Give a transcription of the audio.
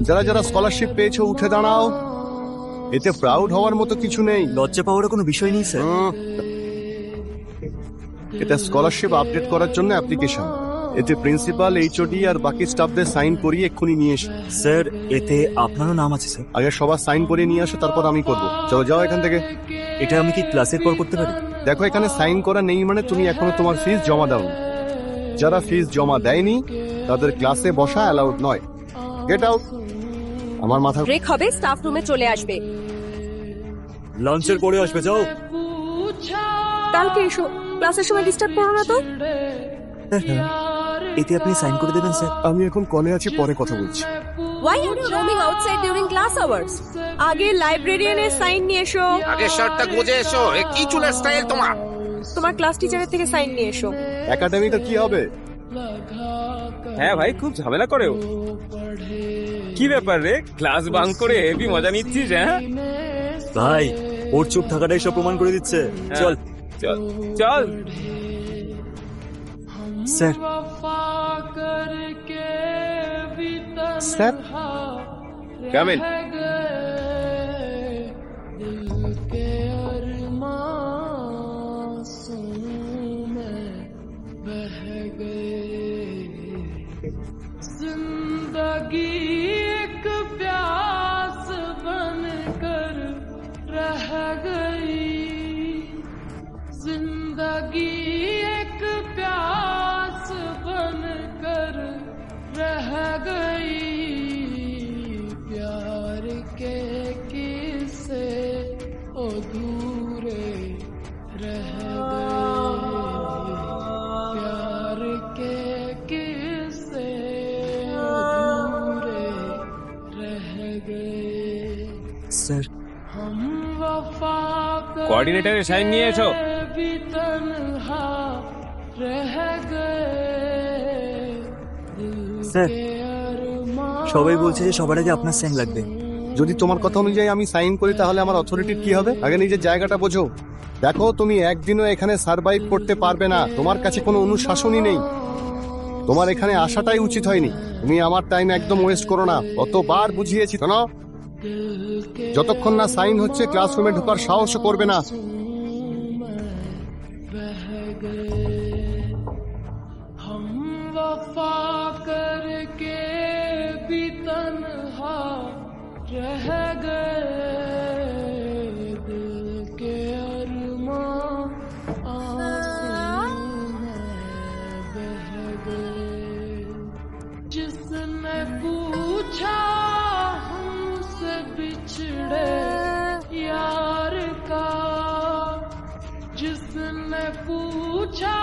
যারা যারা স্কলারশিপ পেয়েছো উঠে দাঁড়াও। এতে প্রাউড হওয়ার মতো কিছু নেই। লজ্জা পাওয়ার কোনো বিষয় নেই স্যার। এটা স্কলারশিপ আপডেট করার জন্য অ্যাপ্লিকেশন। এতে প্রিন্সিপাল, এইচওডি আর বাকি স্টাফদের সাইন করিয়ে এক্ষুনি নিয়ে এসো। স্যার এতে আপনারও নাম আছে স্যার। আগে সবার সাইন করিয়ে নিয়ে আসো, তারপর আমি করব। চলো যাও এখান থেকে। এটা আমি কি ক্লাসের পর করতে পারি? দেখো এখানে সাইন করা নেই মানে তুমি এখনো তোমার ফিস জমা দাওনি। যারা ফিস জমা দেয়নি তাদের ক্লাসে বসা অ্যালাউড নয়। Get out. আমার মাথা ব্রেক হবে, স্টাফ রুমে চলে আসবে। লাঞ্চের পরে আসবে, যাও। কালকে এসো, ক্লাসের সময় ডিস্টার্ব করো না তো। এতে আপনি সাইন করে দেবেন স্যার। আমি এখন কলে আছি, পরে কথা বলছি। Why are you roaming outside during class hours? আগে লাইব্রেরিয়ানের সাইন নিয়ে এসো। আগে শার্টটা গুজে এসো। এ কি চুলের স্টাইল তোমার? তোমার ক্লাস টিচারের থেকে সাইন নিয়ে এসো। একাডেমিটা কি হবে? হ্যাঁ ভাই, খুব ঝামেলা করে ও। কি ব্যাপার রে, ক্লাস বাঙ্ক করে হেভি মজা নিচ্ছিস? হ্যাঁ ভাই, ওর চুপ থাকাটাই সব প্রমাণ করে দিচ্ছে। চল চল চল। স্যার। Sir come in. जिंदगी एक प्यास बनकर रह गई, जिंदगी एक प्यास बनकर रह गई, प्यार के किस्से अधूरे रह गए, प्यार के किस्से अधूरे रह गए, স্যার। हम वफा কোঅর্ডিনেটরের সাইন নিয়ে এসো। भी तन्हा रह गए, স্যার, সবাই বলছে যে সবার আগে আপনার সাইন লাগবে। যদি তোমার কথা অনুযায়ী আমি সাইন করি তাহলে আমার অথরিটির কি হবে? আগে নিজের জায়গাটা বোঝো। দেখো তুমি একদিনও এখানে সার্ভাইভ করতে পারবে না। তোমার কাছে কোনো অনুশাসনই নেই। তোমার এখানে আসাটাই উচিত হয়নি। তুমি আমার টাইম একদম ওয়েস্ট করো না। কতবার বুঝিয়েছি তো না? যতক্ষণ না সাইন হচ্ছে ক্লাসরুমে ঢোকার সাহসও করবে না। हम वफा करके भी तन्हा रह गए, दिल के अरमां आंसू में बह गए, जिसने पूछा हमसे बिछड़े यार का, जिसने पूछा